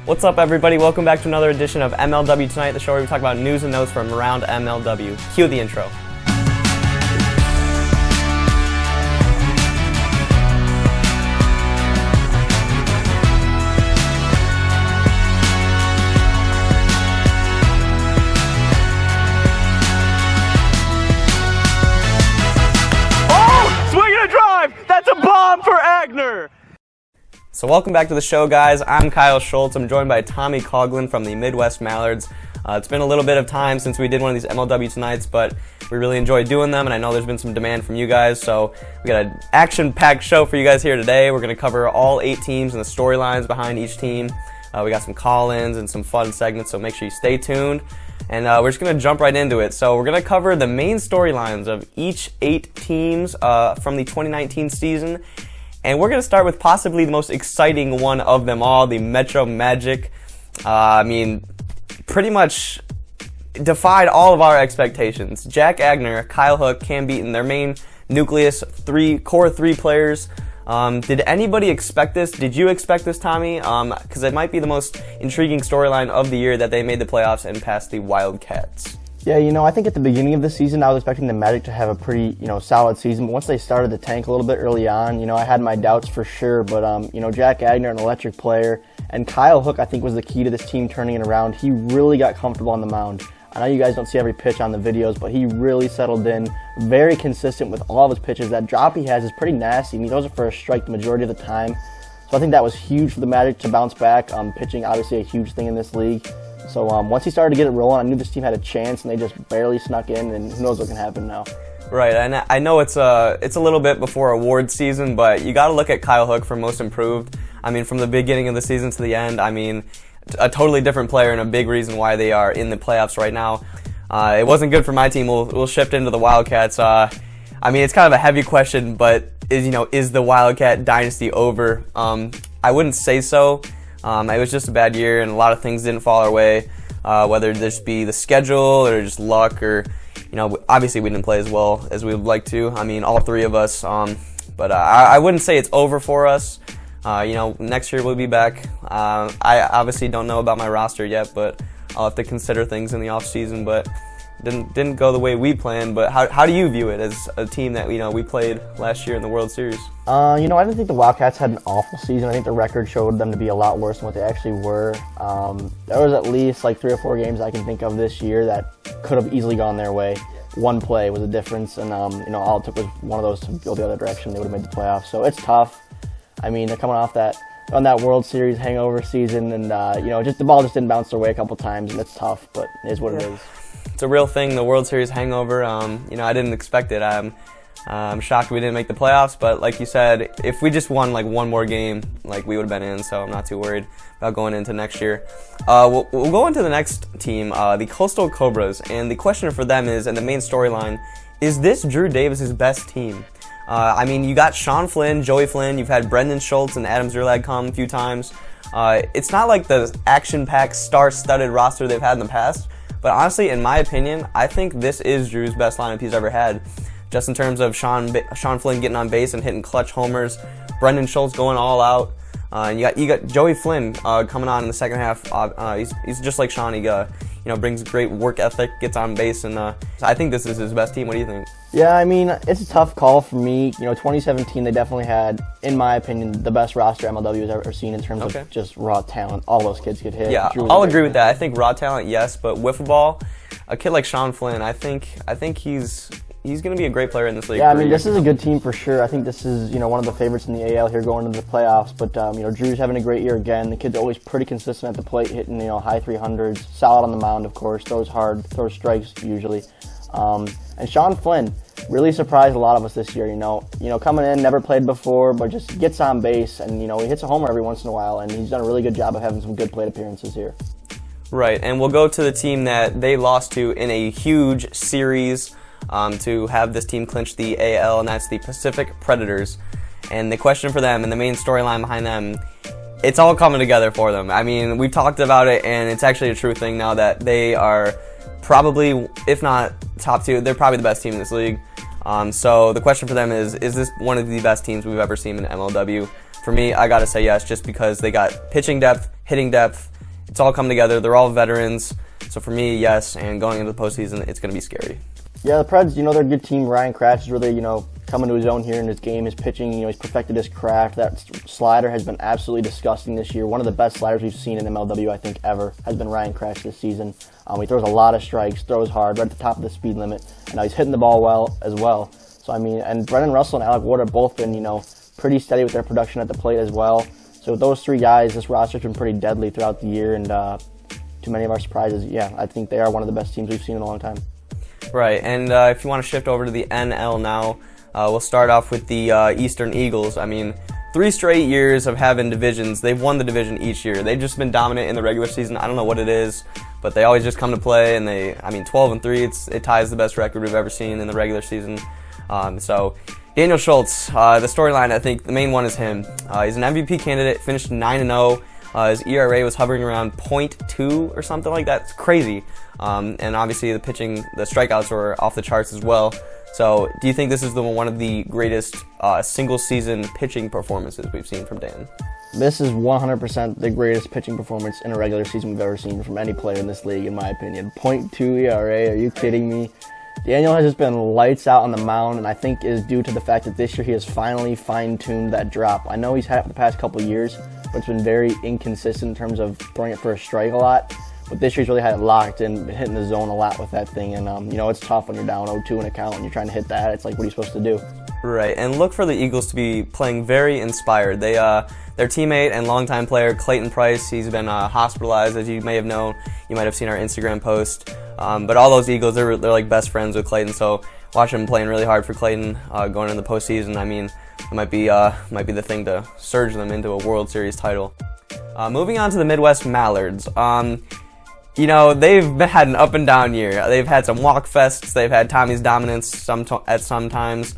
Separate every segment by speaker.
Speaker 1: What's up, everybody? Welcome back to another edition of MLW Tonight, the show where we talk about news and notes from around MLW. Cue the intro. Oh! Swing and a drive! That's a bomb for Agner! So welcome back to the show, guys. I'm Kyle Schultz. I'm joined by Tommy Coughlin from the Midwest Mallards. It's been a little bit of time since we did one of these MLW Tonights, but we really enjoy doing them, and I know there's been some demand from you guys, so we got an action-packed show for you guys here today. We're going to cover all 8 teams and the storylines behind each team. We got some call-ins and some fun segments, so make sure you stay tuned. And we're just going to jump right into it. So we're going to cover the main storylines of each 8 teams from the 2019 season. And we're going to start with possibly the most exciting one of them all, the Metro Magic. Pretty much defied all of our expectations. Jack Agner, Kyle Hook, Cam Beaton, their main nucleus, core three players. Did anybody expect this? Did you expect this, Tommy? Because it might be the most intriguing storyline of the year that they made the playoffs and passed the Wildcats.
Speaker 2: Yeah, I think at the beginning of the season, I was expecting the Magic to have a pretty, solid season. But once they started to tank a little bit early on, I had my doubts for sure. But, Jack Agner, an electric player, and Kyle Hook, I think, was the key to this team turning it around. He really got comfortable on the mound. I know you guys don't see every pitch on the videos, but he really settled in, very consistent with all of his pitches. That drop he has is pretty nasty, and he goes for a strike the majority of the time. So I think that was huge for the Magic to bounce back. Pitching, obviously, a huge thing in this league. So once he started to get it rolling, I knew this team had a chance, and they just barely snuck in, and who knows what can happen now.
Speaker 1: Right, and I know it's a little bit before award season, but you got to look at Kyle Hook for most improved. From the beginning of the season to the end, a totally different player and a big reason why they are in the playoffs right now. It wasn't good for my team. We'll shift into the Wildcats. It's kind of a heavy question, but is the Wildcat dynasty over? I wouldn't say so. It was just a bad year, and a lot of things didn't fall our way, whether this be the schedule or just luck or, obviously we didn't play as well as we would like to. All 3 of us. But I wouldn't say it's over for us. Next year we'll be back. I obviously don't know about my roster yet, but I'll have to consider things in the off season. But didn't go the way we planned. But how do you view it as a team that we played last year in the World Series?
Speaker 2: I didn't think the Wildcats had an awful season. I think the record showed them to be a lot worse than what they actually were. There was at least 3 or 4 games I can think of this year that could have easily gone their way. One play was a difference, and all it took was one of those to go the other direction. They would have made the playoffs. So it's tough. They're coming off that World Series hangover season, and just the ball just didn't bounce their way a couple times, and it's tough, but it is what it is.
Speaker 1: It's a real thing, the World Series hangover. I didn't expect it. I'm shocked we didn't make the playoffs, but like you said, if we just won one more game, we would have been in, so I'm not too worried about going into next year. We'll go into the next team, the Coastal Cobras, and the question for them is, and the main storyline, is this Drew Davis's best team? You got Sean Flynn, Joey Flynn, you've had Brendan Schultz and Adam Zerlag come a few times. It's not like the action-packed, star-studded roster they've had in the past, but honestly, in my opinion, I think this is Drew's best lineup he's ever had. Just in terms of Sean Flynn getting on base and hitting clutch homers, Brendan Schultz going all out, and you got Joey Flynn coming on in the second half. He's just like Sean. He brings great work ethic, gets on base, and I think this is his best team. What do you think?
Speaker 2: Yeah, it's a tough call for me. 2017 they definitely had, in my opinion, the best roster MLW has ever seen in terms of just raw talent. All those kids could hit.
Speaker 1: Yeah, I'll agree with that. I think raw talent, yes, but wiffle ball, a kid like Sean Flynn, I think he's going to be a great player in this league.
Speaker 2: Yeah, this is a good team for sure. I think this is, one of the favorites in the AL here going into the playoffs. But, Drew's having a great year again. The kid's always pretty consistent at the plate, hitting, high 300s. Solid on the mound, of course. Throws hard, throws strikes usually. And Sean Flynn really surprised a lot of us this year, coming in, never played before, but just gets on base. And, he hits a homer every once in a while. And he's done a really good job of having some good plate appearances here.
Speaker 1: Right, and we'll go to the team that they lost to in a huge series to have this team clinch the AL, and that's the Pacific Predators. And the question for them and the main storyline behind them, it's all coming together for them. We've talked about it, and it's actually a true thing now that they are probably, if not top 2, they're probably the best team in this league. So the question for them is this one of the best teams we've ever seen in MLW? For me, I gotta say yes, just because they got pitching depth, hitting depth, it's all come together. They're all veterans. So for me, yes, and going into the postseason, it's going to be scary.
Speaker 2: Yeah, the Preds, they're a good team. Ryan Kratz is really, coming to his own here in his game, his pitching. He's perfected his craft. That slider has been absolutely disgusting this year. One of the best sliders we've seen in MLW, I think, ever has been Ryan Kratz this season. He throws a lot of strikes, throws hard, right at the top of the speed limit, and he's hitting the ball well as well. So, and Brendan Russell and Alec Ward have both been, pretty steady with their production at the plate as well. So with those three guys, this roster's been pretty deadly throughout the year, and to many of our surprises, I think they are one of the best teams we've seen in a long time.
Speaker 1: Right, and if you want to shift over to the NL now, we'll start off with the Eastern Eagles. 3 straight years of having divisions. They've won the division each year. They've just been dominant in the regular season. I don't know what it is, but they always just come to play, and 12-3, it ties the best record we've ever seen in the regular season. So Daniel Schultz, the storyline, I think the main one is him. He's an MVP candidate, finished 9-0. His ERA was hovering around .2 or something like that. It's crazy. And obviously the pitching, the strikeouts were off the charts as well. So do you think this is one of the greatest single-season pitching performances we've seen from Dan?
Speaker 2: This is 100% the greatest pitching performance in a regular season we've ever seen from any player in this league, in my opinion. .2 ERA, are you kidding me? Daniel has just been lights out on the mound, and I think is due to the fact that this year he has finally fine-tuned that drop. I know he's had it for the past couple of years, but it's been very inconsistent in terms of throwing it for a strike a lot. But this year he's really had it locked and been hitting the zone a lot with that thing. And, it's tough when you're down 0-2 in a count and you're trying to hit that. It's like, what are you supposed to do?
Speaker 1: Right, and look for the Eagles to be playing very inspired. Their teammate and longtime player, Clayton Price, he's been hospitalized, as you may have known. You might have seen our Instagram post. But all those Eagles, they're like best friends with Clayton. So watch them playing really hard for Clayton going into the postseason. It might be the thing to surge them into a World Series title. Moving on to the Midwest Mallards. They've had an up and down year. They've had some walk fests. They've had Tommy's dominance at some times.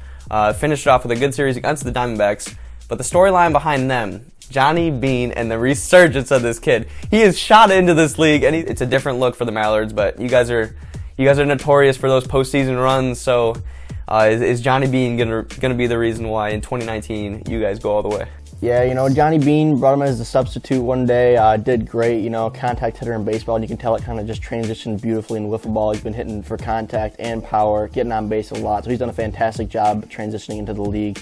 Speaker 1: Finished off with a good series against the Diamondbacks. But the storyline behind them, Johnny Bean and the resurgence of this kid. He is shot into this league, and it's a different look for the Mallards. But you guys are notorious for those postseason runs. So is Johnny Bean gonna be the reason why in 2019 you guys go all the way?
Speaker 2: Yeah, Johnny Bean, brought him in as a substitute one day, did great, contact hitter in baseball, and you can tell it kind of just transitioned beautifully in wiffle ball. He's been hitting for contact and power, getting on base a lot, so he's done a fantastic job transitioning into the league.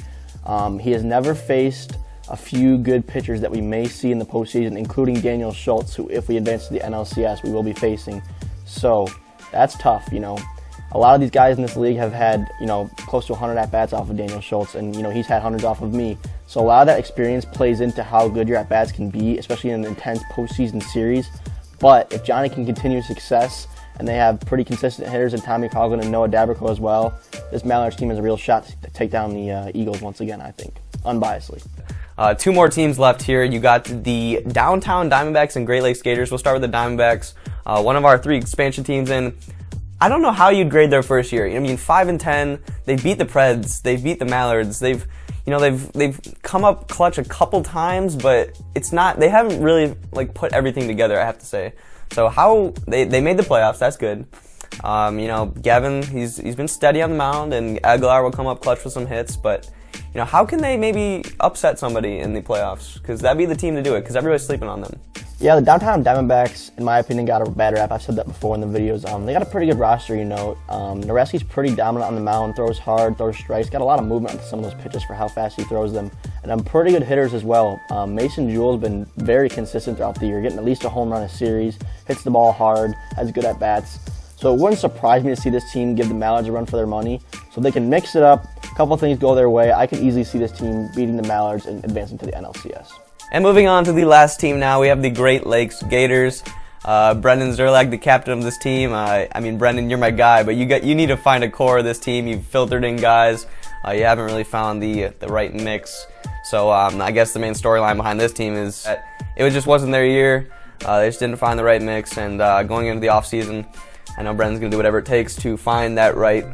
Speaker 2: He has never faced a few good pitchers that we may see in the postseason, including Daniel Schultz, who, if we advance to the NLCS, we will be facing. So that's tough, A lot of these guys in this league have had, close to 100 at-bats off of Daniel Schultz, and, he's had hundreds off of me. So a lot of that experience plays into how good your at-bats can be, especially in an intense postseason series. But if Johnny can continue success, and they have pretty consistent hitters in Tommy Coughlin and Noah Dabrico as well, this Mallards team has a real shot to take down the Eagles once again, I think, unbiasedly.
Speaker 1: 2 more teams left here. You got the downtown Diamondbacks and Great Lakes Gators. We'll start with the Diamondbacks, one of our 3 expansion teams in. I don't know how you'd grade their first year. 5-10. They beat the Preds. They beat the Mallards. They've come up clutch a couple times, but they haven't really put everything together, I have to say. So how they made the playoffs, that's good. Gavin, he's been steady on the mound, and Aguilar will come up clutch with some hits, but how can they maybe upset somebody in the playoffs? Because that'd be the team to do it, because everybody's sleeping on them.
Speaker 2: Yeah, the downtown Diamondbacks, in my opinion, got a bad rap. I've said that before in the videos. They got a pretty good roster, Nareski's pretty dominant on the mound, throws hard, throws strikes, got a lot of movement on some of those pitches for how fast he throws them. And pretty good hitters as well. Mason Jewell's been very consistent throughout the year, getting at least a home run a series, hits the ball hard, has good at-bats. So it wouldn't surprise me to see this team give the Mallards a run for their money. So they can mix it up, a couple things go their way. I can easily see this team beating the Mallards and advancing to the NLCS.
Speaker 1: And moving on to the last team now, we have the Great Lakes Gators. Brendan Zerlag, the captain of this team. Brendan, you're my guy, but you need to find a core of this team. You've filtered in guys. You haven't really found the right mix. So I guess the main storyline behind this team is that it just wasn't their year. They just didn't find the right mix. And going into the offseason, I know Brendan's going to do whatever it takes to find that right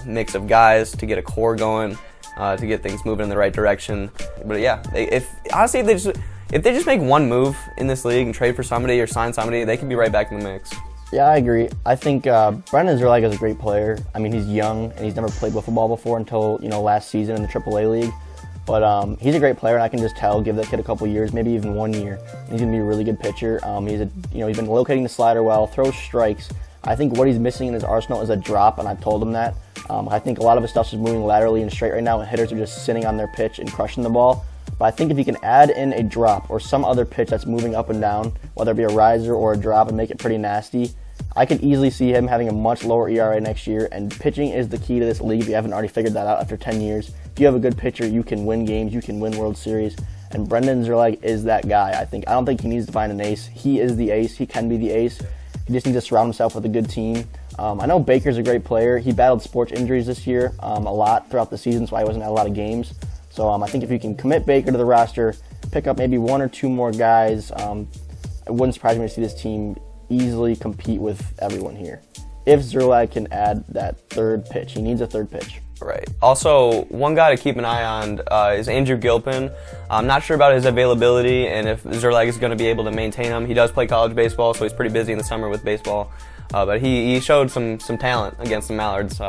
Speaker 1: mix of guys to get a core going. To get things moving in the right direction. But yeah, if they just make one move in this league and trade for somebody or sign somebody, they can be right back in the mix.
Speaker 2: Yeah, I agree. I think Brendan Zerlag is a great player. He's young and he's never played wiffle ball before until last season in the AAA league. But he's a great player, and I can just tell. Give that kid a couple years, maybe even 1 year, he's gonna be a really good pitcher. He's been locating the slider well, throws strikes. I think what he's missing in his arsenal is a drop, and I've told him that. I think a lot of his stuff is moving laterally and straight right now, and hitters are just sitting on their pitch and crushing the ball. But I think if he can add in a drop or some other pitch that's moving up and down, whether it be a riser or a drop, and make it pretty nasty, I could easily see him having a much lower ERA next year. And pitching is the key to this league. If you haven't already figured that out after 10 years, if you have a good pitcher, you can win games, you can win World Series. And Brendan Zerlag is that guy. I don't think he needs to find an ace. He is the ace. He can be the ace. He just needs to surround himself with a good team. I know Baker's a great player. He battled sports injuries this year a lot throughout the season, so he wasn't at a lot of games. So I think if you can commit Baker to the roster, pick up maybe 1 or 2 more guys, it wouldn't surprise me to see this team easily compete with everyone here. If Zerlag can add that third pitch. He needs a third pitch.
Speaker 1: Right. Also, one guy to keep an eye on is Andrew Gilpin. I'm not sure about his availability and if Zerlag is going to be able to maintain him. He does play college baseball, so he's pretty busy in the summer with baseball. But he showed some talent against the Mallards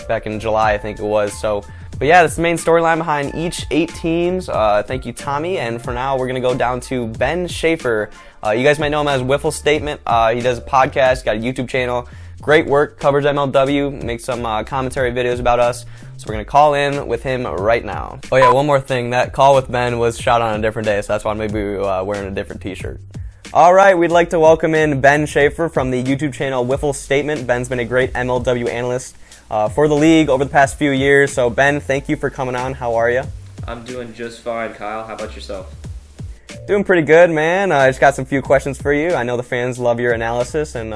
Speaker 1: back in July, I think it was. But yeah, that's the main storyline behind each 8 teams. Thank you, Tommy. And for now, we're going to go down to Ben Schafer. You guys might know him as Wiffle Statement. He does a podcast, got a YouTube channel. Great work, covers MLW, makes some commentary videos about us. So we're going to call in with him right now. Oh yeah, one more thing. That call with Ben was shot on a different day, so that's why maybe we were wearing a different t-shirt. All right, we'd like to welcome in Ben Schafer from the YouTube channel Wiffle Statement. Ben's been a great MLW analyst for the league over the past few years. So Ben, thank you for coming on. How are you?
Speaker 3: I'm doing just fine, Kyle. How about yourself?
Speaker 1: Doing pretty good, man. I just got some few questions for you. I know the fans love your analysis, and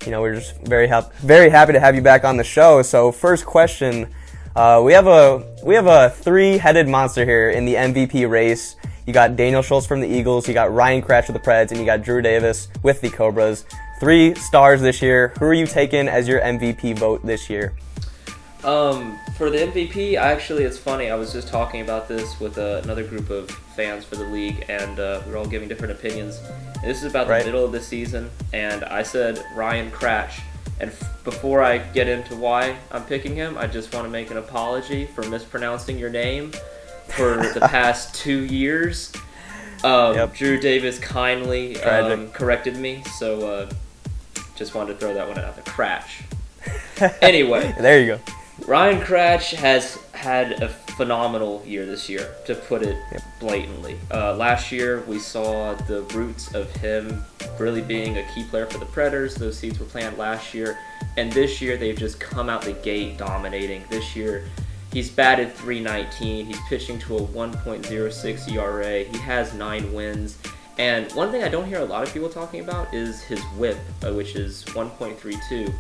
Speaker 1: we're just very happy to have you back on the show. So first question, we have a 3-headed monster here in the MVP race. You got Daniel Schultz from the Eagles, you got Ryan Cratch with the Preds, and you got Drew Davis with the Cobras. 3 stars this year. Who are you taking as your MVP vote this year?
Speaker 3: For the MVP, it's funny. I was just talking about this with another group of fans for the league, and we were all giving different opinions. And this is about the middle of the season, and I said Ryan Cratch. And before I get into why I'm picking him, I just want to make an apology for mispronouncing your name for the past 2 years. Drew Davis kindly corrected me, so just wanted to throw that one out there. Cratch. Anyway.
Speaker 1: There you go.
Speaker 3: Ryan Cratch has had a phenomenal year this year, to put it blatantly. Last year, we saw the roots of him really being a key player for the Predators. Those seeds were planned last year. And this year, they've just come out the gate dominating. This year, he's batted .319. He's pitching to a 1.06 ERA. He has 9 wins. And one thing I don't hear a lot of people talking about is his whip, which is 1.32.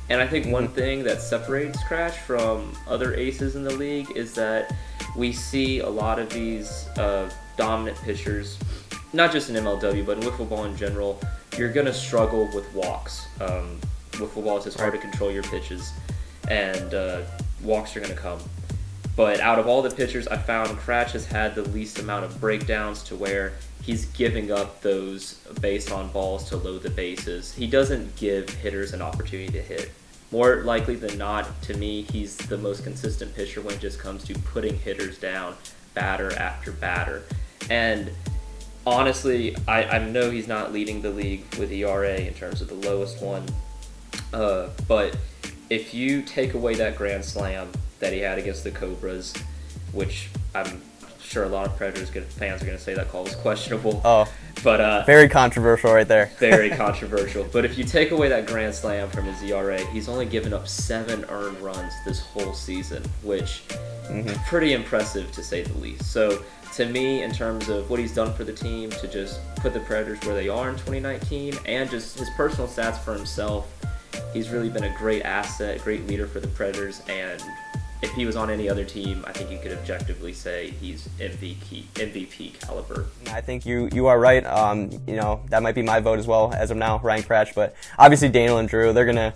Speaker 3: And I think one thing that separates Cratch from other aces in the league is that we see a lot of these dominant pitchers, not just in MLW, but in wiffle ball in general, you're going to struggle with walks. Wiffle ball is just hard to control your pitches, and walks are going to come. But out of all the pitchers, I found Cratch has had the least amount of breakdowns to where he's giving up those base on balls to load the bases. He doesn't give hitters an opportunity to hit. More likely than not, to me, he's the most consistent pitcher when it just comes to putting hitters down, batter after batter. And honestly, I know he's not leading the league with ERA in terms of the lowest one. But if you take away that grand slam that he had against the Cobras, which I'm sure a lot of Predators fans are going to say that call was questionable.
Speaker 1: Oh, but very controversial right there.
Speaker 3: Very controversial. But if you take away that grand slam from his ERA, he's only given up 7 earned runs this whole season, which is pretty impressive to say the least. So to me, in terms of what he's done for the team to just put the Predators where they are in 2019 and just his personal stats for himself, he's really been a great asset, great leader for the Predators, and if he was on any other team, I think you could objectively say he's MVP caliber.
Speaker 1: I think you are right. That might be my vote as well as of now, Ryan Cratch. But obviously Daniel and Drew, they're gonna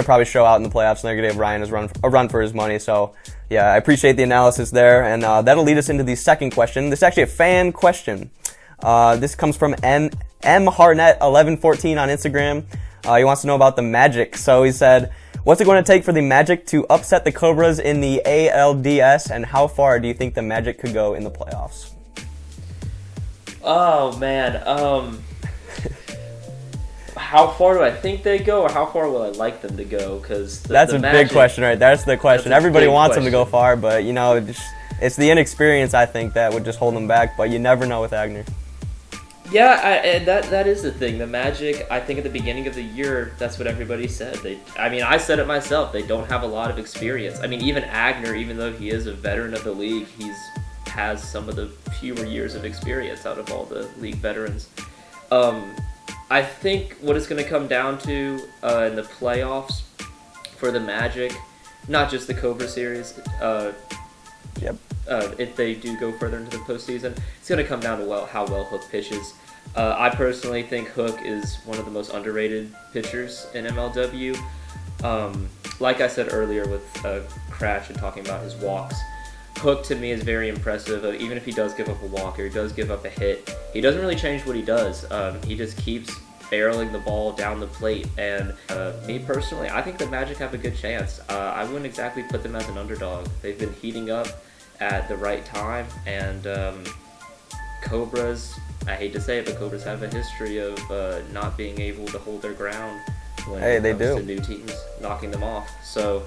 Speaker 1: probably show out in the playoffs, and they're gonna give Ryan a run for his money. So yeah, I appreciate the analysis there, and that'll lead us into the second question. This is actually a fan question. This comes from M Harnett 1114 on Instagram. He wants to know about the Magic. So he said, What's it going to take for the Magic to upset the Cobras in the ALDS, and how far do you think the Magic could go in the playoffs?
Speaker 3: Oh, man. How far do I think they go, or how far will I like them to go? Because
Speaker 1: that's a big question, right? That's the question. Everybody wants them to go far, but, you know, it's the inexperience, I think, that would just hold them back, but you never know with Agner.
Speaker 3: Yeah, and that is the thing. The Magic, I think at the beginning of the year, that's what everybody said. I said it myself. They don't have a lot of experience. I mean, even Agner, even though he is a veteran of the league, has some of the fewer years of experience out of all the league veterans. I think what it's going to come down to in the playoffs for the Magic, not just the Cobra series, if they do go further into the postseason, it's going to come down to how well Hook pitches. I personally think Hook is one of the most underrated pitchers in MLW. Like I said earlier with Cratch and talking about his walks, Hook to me is very impressive. Even if he does give up a walk or he does give up a hit, he doesn't really change what he does. He just keeps barreling the ball down the plate. And me personally, I think the Magic have a good chance. I wouldn't exactly put them as an underdog. They've been heating up at the right time, and Cobras, I hate to say it, but Cobras have a history of not being able to hold their ground when it comes to new teams knocking them off. So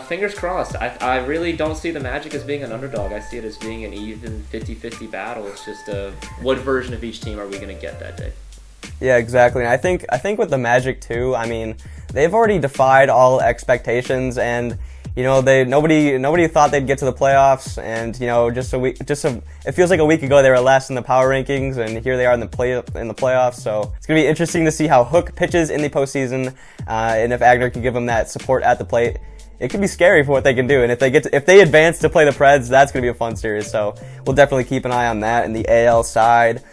Speaker 3: fingers crossed. I really don't see the Magic as being an underdog. I see it as being an even 50-50 battle. It's just what version of each team are we going to get that day?
Speaker 1: Yeah, exactly. And I think with the Magic too, I mean, they've already defied all expectations, and you know, nobody thought they'd get to the playoffs, and you know, it feels like a week ago they were last in the power rankings, and here they are in the playoffs. So it's gonna be interesting to see how Hook pitches in the postseason, and if Agner can give them that support at the plate. It could be scary for what they can do, and if they advance to play the Preds, that's gonna be a fun series. So we'll definitely keep an eye on that in the AL side.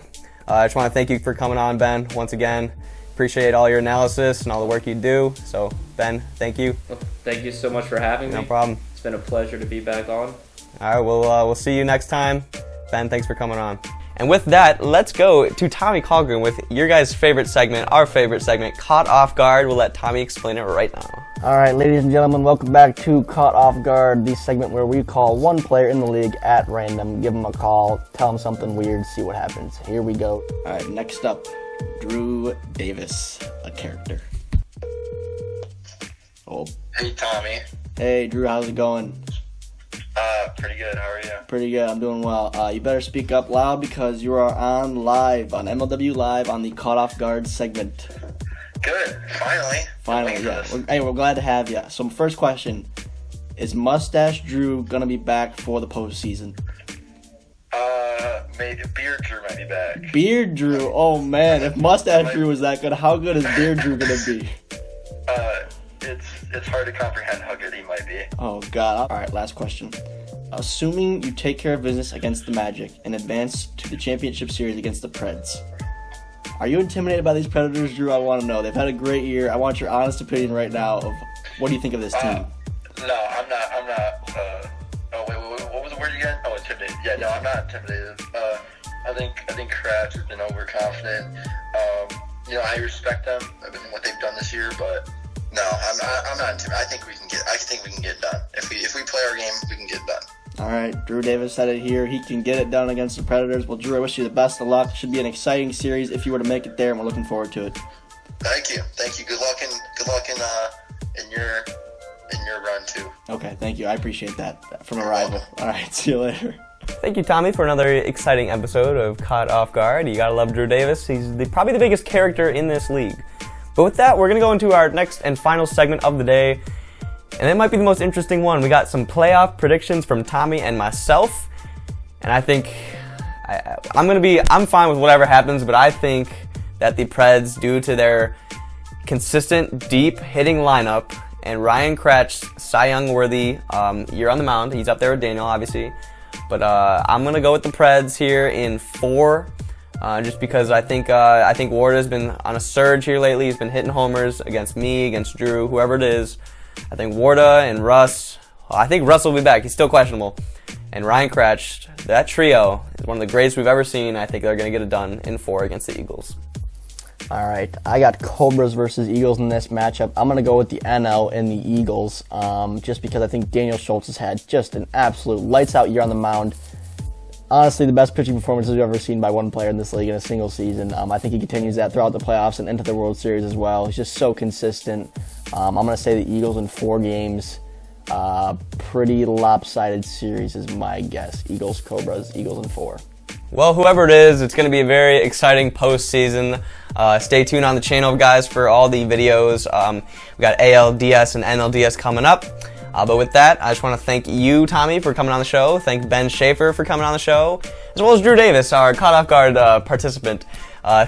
Speaker 1: I just want to thank you for coming on, Ben, once again. Appreciate all your analysis and all the work you do. So, Ben, thank you.
Speaker 3: Well, thank you so much for having me.
Speaker 1: No problem.
Speaker 3: It's been a pleasure to be back on.
Speaker 1: All right, we'll see you next time. Ben, thanks for coming on. And with that, let's go to Tommy Coughlin with your guys' favorite segment, our favorite segment, Caught Off Guard. We'll let Tommy explain it right now.
Speaker 2: All right, ladies and gentlemen, welcome back to Caught Off Guard, the segment where we call one player in the league at random, give them a call, tell them something weird, see what happens. Here we go. All right, next up, Drew Davis, a character. Oh.
Speaker 4: Hey, Tommy.
Speaker 2: Hey, Drew, how's it going?
Speaker 4: Pretty good. How are you?
Speaker 2: Pretty good. I'm doing well. You better speak up loud because you are on MLW Live on the Caught Off Guard segment.
Speaker 4: Good. Finally,
Speaker 2: yeah. We're glad to have you. So, first question: is Mustache Drew gonna be back for the postseason?
Speaker 4: Maybe Beard Drew might be back.
Speaker 2: Beard Drew. Oh man, if Mustache Drew was that good, how good is Beard Drew gonna be?
Speaker 4: It's hard to comprehend how good he might be.
Speaker 2: Oh god. All right, last question. Assuming you take care of business against the Magic and advance to the championship series against the Preds, are you intimidated by these Predators, Drew? I want to know. They've had a great year. I want your honest opinion right now of what do you think of this team?
Speaker 4: No, I'm not. What was the word again? Oh, intimidated. Yeah, no, I'm not intimidated. I think Cratch has been overconfident. I respect them, everything what they've done this year, but no, I'm not intimidated. I think we can get it done. If we play our game, we can get it done.
Speaker 2: All right, Drew Davis said it here. He can get it done against the Predators. Well, Drew, I wish you the best of luck. It should be an exciting series if you were to make it there, and we're looking forward to it.
Speaker 4: Thank you. Good luck in your run too.
Speaker 2: Okay, thank you. I appreciate that from a rival. All right, see you later.
Speaker 1: Thank you, Tommy, for another exciting episode of Caught Off Guard. You gotta love Drew Davis. He's probably the biggest character in this league. But with that, we're gonna go into our next and final segment of the day. And it might be the most interesting one. We got some playoff predictions from Tommy and myself. And I think I'm fine with whatever happens, but I think that the Preds, due to their consistent, deep hitting lineup and Ryan Cratch's Cy Young worthy year on the mound, he's up there with Daniel, obviously. But I'm gonna go with the Preds here in 4, just because I think Warda's been on a surge here lately. He's been hitting homers against me, against Drew, whoever it is. I think Warda and Russ. I think Russ will be back. He's still questionable. And Ryan Cratch, that trio is one of the greatest we've ever seen. I think they're going to get it done in 4 against the Eagles.
Speaker 2: All right, I got Cobras versus Eagles in this matchup. I'm going to go with the NL and the Eagles, just because I think Daniel Schultz has had just an absolute lights-out year on the mound. Honestly, the best pitching performance we've ever seen by one player in this league in a single season. I think he continues that throughout the playoffs and into the World Series as well. He's just so consistent. I'm going to say the Eagles in 4 games. Pretty lopsided series is my guess. Eagles, Cobras, Eagles in 4.
Speaker 1: Well, whoever it is, it's going to be a very exciting postseason. Stay tuned on the channel, guys, for all the videos. We got ALDS and NLDS coming up. But with that, I just want to thank you, Tommy, for coming on the show. Thank Ben Schafer for coming on the show, as well as Drew Davis, our caught off guard participant.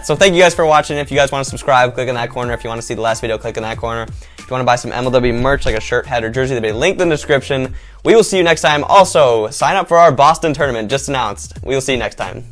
Speaker 1: So thank you guys for watching. If you guys want to subscribe, click in that corner. If you want to see the last video, click in that corner. If you want to buy some MLW merch like a shirt, hat, or jersey, there'll be a link in the description. We will see you next time. Also, sign up for our Boston tournament just announced. We will see you next time.